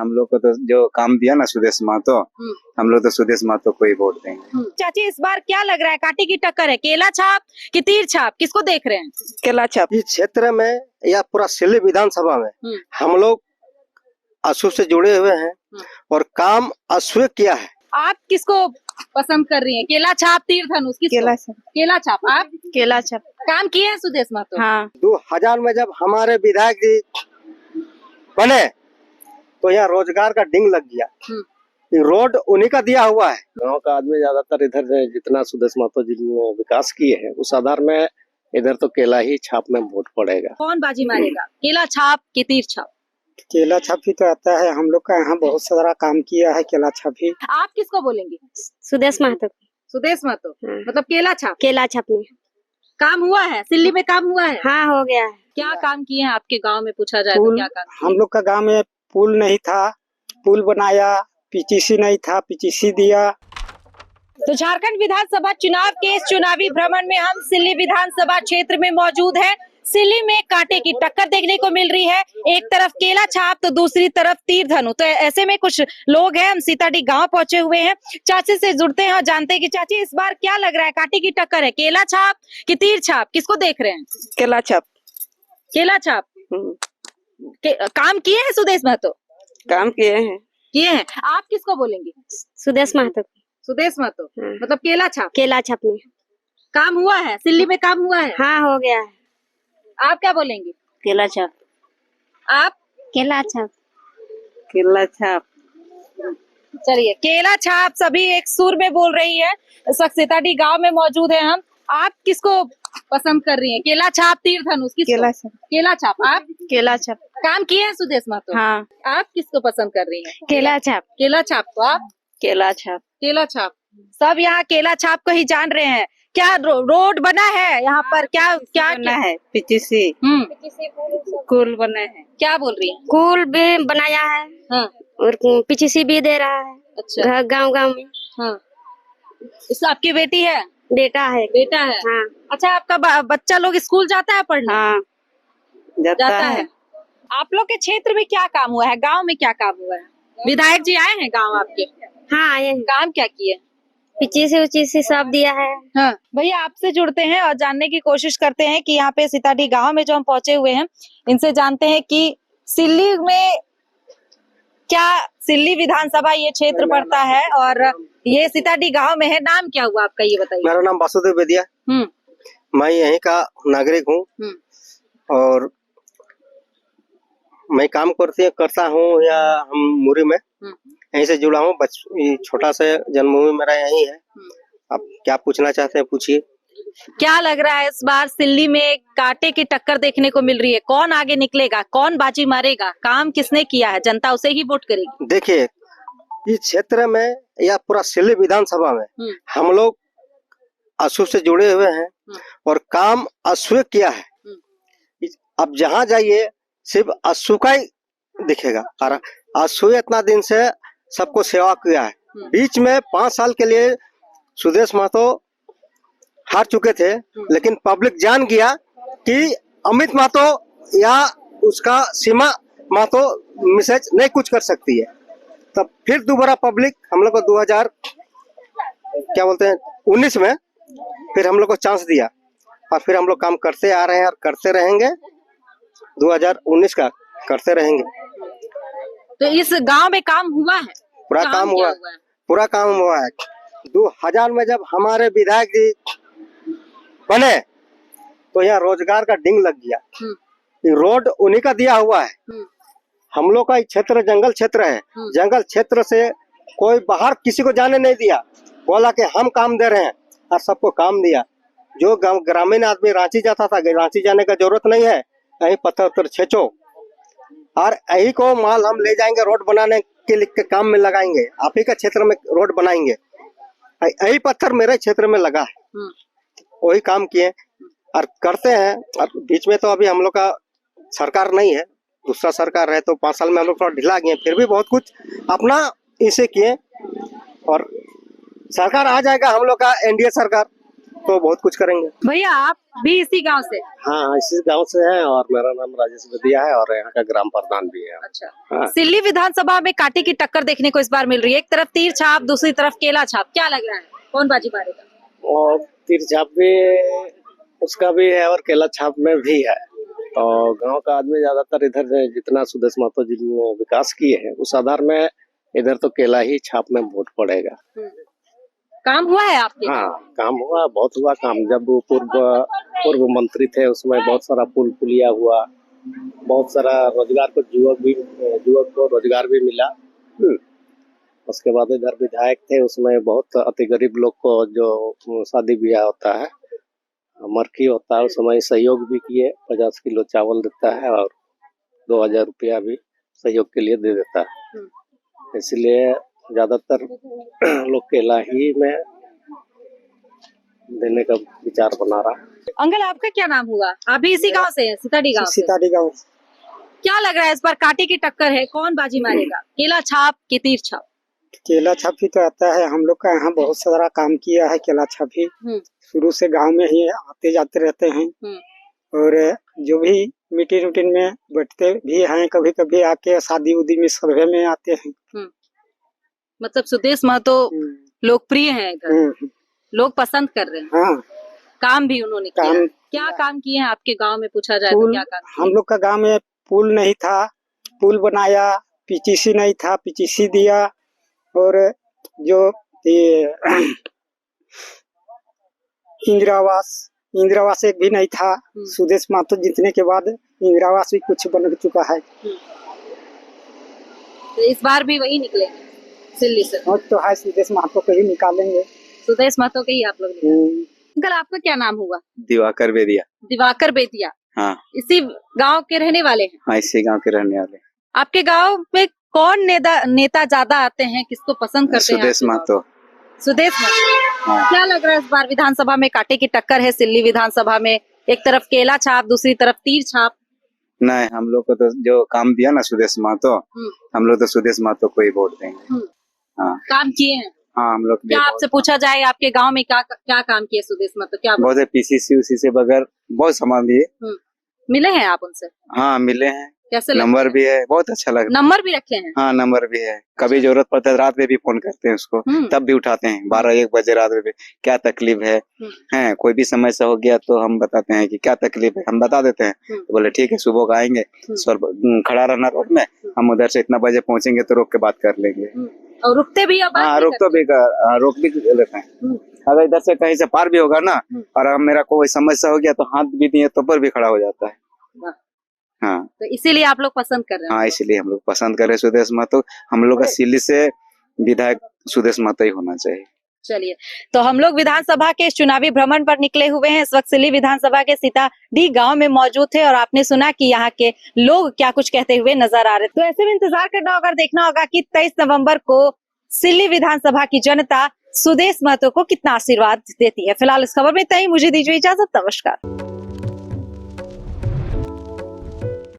हम लोग को तो जो काम दिया ना सुदेश महतो, हम लोग तो सुदेश महतो को ही वोट देंगे। चाची इस बार क्या लग रहा है, कांटे की टक्कर है, केला छाप कि तीर छाप, किसको देख रहे हैं? केला छाप। इस क्षेत्र में या पूरा सिल्ली विधानसभा में हम लोग अशु से जुड़े हुए हैं और काम अशु किया है। आप किसको पसंद कर रही हैं, केला छाप तीर धनुष? केला छाप। केला छाप। आप? केला छाप। काम किए हैं सुदेश महतो? हाँ। 2000 में जब हमारे विधायक जी बने तो यहाँ रोजगार का डिंग लग गया। रोड उन्हीं का दिया हुआ है। गांव का आदमी ज्यादातर इधर जितना सुदेश महतो जी ने विकास किए हैं उस आधार में इधर तो केला ही छाप में वोट पड़ेगा। कौन बाजी मारेगा, केला छाप कि तीर छाप? केला छाप ही तो आता है, हम लोग का यहाँ बहुत सारा काम किया है केला छाप ही। आप किसको बोलेंगे? सुदेश महतो। सुदेश महतो। मतलब केला छाप। केला छाप में काम हुआ है, सिल्ली में काम हुआ है? हाँ हो गया है। क्या काम किए हैं आपके गांव में, पूछा जाए तो क्या काम किए? हम लोग का गांव में पुल नहीं था, पुल बनाया। पीटीसी नहीं था, पीटीसी दिया। तो झारखंड विधानसभा चुनाव के इस चुनावी भ्रमण में हम सिल्ली विधानसभा क्षेत्र में मौजूद हैं। सिल्ली में कांटे की टक्कर देखने को मिल रही है, एक तरफ केला छाप तो दूसरी तरफ तीर धनु। तो ऐसे में कुछ लोग हैं, हम सीताडी गांव पहुंचे हुए हैं, चाची से जुड़ते हैं और जानते हैं कि चाची इस बार क्या लग रहा है, कांटे की टक्कर है, केला छाप कि तीर छाप, किसको देख रहे हैं? केला छाप। केला छाप। काम किए हैं सुदेश महतो? काम किए हैं। आप किसको बोलेंगे? सुदेश महतो। सुदेश महतो। मतलब केला छाप। केला छाप में काम हुआ है, सिल्ली में काम हुआ है? हाँ हो गया है। आप क्या बोलेंगे? केला छाप। आप? केला छाप। केला छाप। चलिए, केला छाप सभी एक सुर में बोल रही है। सीताडी गांव में मौजूद है हम। आप किसको पसंद कर रही हैं, केला छाप तीर धनुष? केला छाप। केला छाप। आप? केला छाप। काम किए हैं सुदेश महतो? हाँ। आप किसको पसंद कर रही हैं? केला छाप। केला छाप को। आप? केला छाप। केला छाप। सब यहाँ केला छाप को ही जान रहे हैं। क्या रोड बना है यहाँ पर? क्या क्या बना है? पीटीसी कुल बना है। क्या बोल रही है? कुल भी बनाया है। हाँ। और पीटीसी भी दे रहा है। अच्छा। गाँव गाँव में। हाँ। इस आपकी बेटी है? बेटा है। बेटा है। हाँ। अच्छा, आपका बच्चा लोग स्कूल जाता है पढ़ने? हाँ जाता है। आप लोग के क्षेत्र में क्या काम हुआ है, गांव में क्या काम हुआ है? विधायक जी आए हैं गांव आपके? हाँ आए हैं। काम क्या किए? पीछे सब दिया है। हाँ। भैया आपसे जुड़ते हैं और जानने की कोशिश करते हैं कि यहाँ पे सीताडी गांव में जो हम पहुंचे हुए हैं, इनसे जानते हैं कि सिल्ली में क्या, सिल्ली विधानसभा ये क्षेत्र पड़ता है और ये सीताडी गांव में है। नाम क्या हुआ आपका, ये बताइए। मेरा नाम वासुदेव बेदिया। मैं यहीं का नागरिक हूँ और मैं काम करता हूँ या हम मुरी में यहीं से जुड़ा हूँ। छोटा सा जन्मभूमि मेरा यहीं है। आप क्या पूछना चाहते हैं पूछिए। क्या लग रहा है इस बार सिल्ली में कांटे की टक्कर देखने को मिल रही है, कौन आगे निकलेगा, कौन बाजी मारेगा, काम किसने किया है, जनता उसे ही वोट करेगी? देखिए, इस क्षेत्र में या पूरा सिल्ली विधानसभा में हम लोग अशु से जुड़े हुए हैं और काम अशु किया है। अब जहाँ जाइए सिर्फ अशु का ही दिखेगा और अशु इतना दिन से सबको सेवा किया है। बीच में 5 साल के लिए सुदेश महतो हार चुके थे, लेकिन पब्लिक जान गया कि अमित महतो या उसका सीमा महतो मिसेज नहीं कुछ कर सकती है। तब फिर दोबारा पब्लिक हम लोग को 2019 में फिर हम लोग को चांस दिया और फिर हम लोग काम करते आ रहे हैं और करते रहेंगे। 2019 का करते रहेंगे। तो इस गांव में काम हुआ है? पूरा काम हुआ है। पूरा काम हुआ है। 2000 में जब हमारे विधायक जी बने तो यहाँ रोजगार का डिंग लग गया। रोड उन्हीं का दिया हुआ है। हम लोग का क्षेत्र जंगल क्षेत्र है। जंगल क्षेत्र से कोई बाहर किसी को जाने नहीं दिया, बोला कि हम काम दे रहे हैं और सबको काम दिया। जो ग्रामीण आदमी रांची जाता था, रांची जाने का जरूरत नहीं है, यही पत्थर छेचो और यही को माल हम ले जाएंगे, रोड बनाने के लिए काम में लगाएंगे। आप ही का क्षेत्र में रोड बनाएंगे, यही पत्थर मेरे क्षेत्र में लगा है, वही काम किए और करते हैं। और बीच में तो अभी हम लोग का सरकार नहीं है, दूसरा सरकार है, तो 5 साल में हम लोग थोड़ा ढिला गए, फिर भी बहुत कुछ अपना इसे किए और सरकार आ जाएगा हम लोग का एनडीए सरकार, तो बहुत कुछ करेंगे। भैया आप भी इसी गांव से? हाँ, इसी गांव से है और मेरा नाम राजेश बदिया है और यहाँ का ग्राम प्रधान भी है। अच्छा। हाँ। सिल्ली विधानसभा में कांटे की टक्कर देखने को इस बार मिल रही है। एक तरफ तीर छाप, दूसरी तरफ केला छाप। क्या लग रहा है, कौन बाजी मारेगा? और तीर छाप भी उसका भी है और केला छाप में भी है। तो गांव का आदमी ज्यादातर इधर जितना सुदेश महतो जी ने विकास किए हैं उस आधार में इधर तो केला ही छाप में वोट पड़ेगा। काम हुआ है आपके? हाँ, काम हुआ, बहुत हुआ काम। जब वो पूर्व मंत्री थे उसमें बहुत सारा पुल पुलिया हुआ, बहुत सारा रोजगार को युवक को रोजगार भी मिला। उसके बाद इधर विधायक थे, उसमें बहुत अति गरीब लोग को जो शादी ब्याह होता है, मरकी होता है, उस समय सहयोग भी किए। 50 किलो चावल देता है और 2000 रुपया भी सहयोग के लिए दे देता है। इसलिए ज्यादातर लोग केला ही में देने का विचार बना रहा है। अंकल आपका क्या नाम हुआ? आप भी इसी गांव से हैं, सीताडी गांव से? सीताडी गाँव। क्या लग रहा है इस बार कांटे की टक्कर है, कौन बाजी मारेगा, केला छाप के तीर छाप? केला छाप ही तो आता है, हम लोग का यहाँ बहुत सारा काम किया है केला छाप ही। शुरू से गांव में ही आते जाते रहते हैं और जो भी मीटिंग रूटीन में बैठते भी हैं, कभी कभी आके शादी उदी में सभे में आते हैं। मतलब सुदेश महतो लोकप्रिय है इधर, लोग पसंद कर रहे हैं। हाँ, काम भी उन्होंने किया। क्या काम किए हैं आपके गांव में पूछा जाए तो क्या काम किए? हम लोग का गांव में पुल नहीं था, पुल बनाया। पीचीसी नहीं था, पीचीसी दिया। और जो ये इंदिरावास एक भी नहीं था। सुदेश महतो जीतने के बाद इंदिरावास भी कुछ बन चुका है। तो इस बार भी वही निकलेंगे सिल्ली से? तो है, सुदेश महतो को ही निकालेंगे। सुदेश महतो के ही आप लोग निकालेंगे। अंकल आपका क्या नाम हुआ? दिवाकर बेदिया। दिवाकर बेदिया। हाँ, इसी गांव के रहने वाले हैं? हाँ, इसी गांव के रहने वाले। आपके गांव में कौन नेता ज्यादा आते हैं, किसको पसंद करते हैं? सुदेश महतो। सुदेश महतो। हाँ। क्या लग रहा है इस बार विधानसभा में कांटे की टक्कर है सिल्ली विधानसभा में? एक तरफ केला छाप, दूसरी तरफ तीर छाप। नहीं, हम लोग को तो जो काम दिया ना सुदेश महतो, हम लोग तो सुदेश महतो को ही वोट देंगे। हाँ, काम किए हैं। हाँ, हम लोग क्या आपसे पूछा जाए आपके गांव में क्या काम किए सुदेश महतो? क्या बहुत है, पीसीसी उसी से बगैर बहुत सामान दिए। मिले हैं आप उनसे? हाँ, मिले हैं। कैसे नंबर भी है, बहुत अच्छा लगा। नंबर भी रखे हैं? हाँ, नंबर भी है। कभी जरूरत पड़ता है रात में भी फोन करते हैं उसको, तब भी उठाते हैं। 12-1 बजे रात में भी क्या तकलीफ है, कोई भी समस्या हो गया तो हम बताते हैं कि क्या तकलीफ है, हम बता देते हैं। तो बोले ठीक है, सुबह को आएंगे, खड़ा रहना रोड में, हम उधर से इतना बजे पहुंचेंगे तो रोक के बात कर लेंगे। और रुकते भी? हाँ, रोक भी लेते हैं। अगर इधर से कहीं से पार भी होगा ना और मेरा कोई समस्या हो गया तो हाथ भी दिए तो पर भी खड़ा हो जाता है। हाँ, तो इसीलिए आप लोग पसंद कर रहे हैं? हाँ, इसीलिए हम लोग पसंद कर रहे हैं सुदेश महतो। हम लोग का सिल्ली से विधायक सुदेश महतो ही होना चाहिए। चलिए, तो हम लोग विधानसभा के चुनावी भ्रमण पर निकले हुए हैं। इस वक्त सिल्ली विधानसभा के सीताडी गांव में मौजूद थे और आपने सुना कि यहाँ के लोग क्या कुछ कहते हुए नजर आ रहे। तो ऐसे में इंतजार करना होगा, देखना होगा कि 23 नवंबर को सिल्ली विधानसभा की जनता सुदेश महतो को कितना आशीर्वाद देती है। फिलहाल इस खबर में इतना ही। मुझे दीजिए इजाजत, नमस्कार।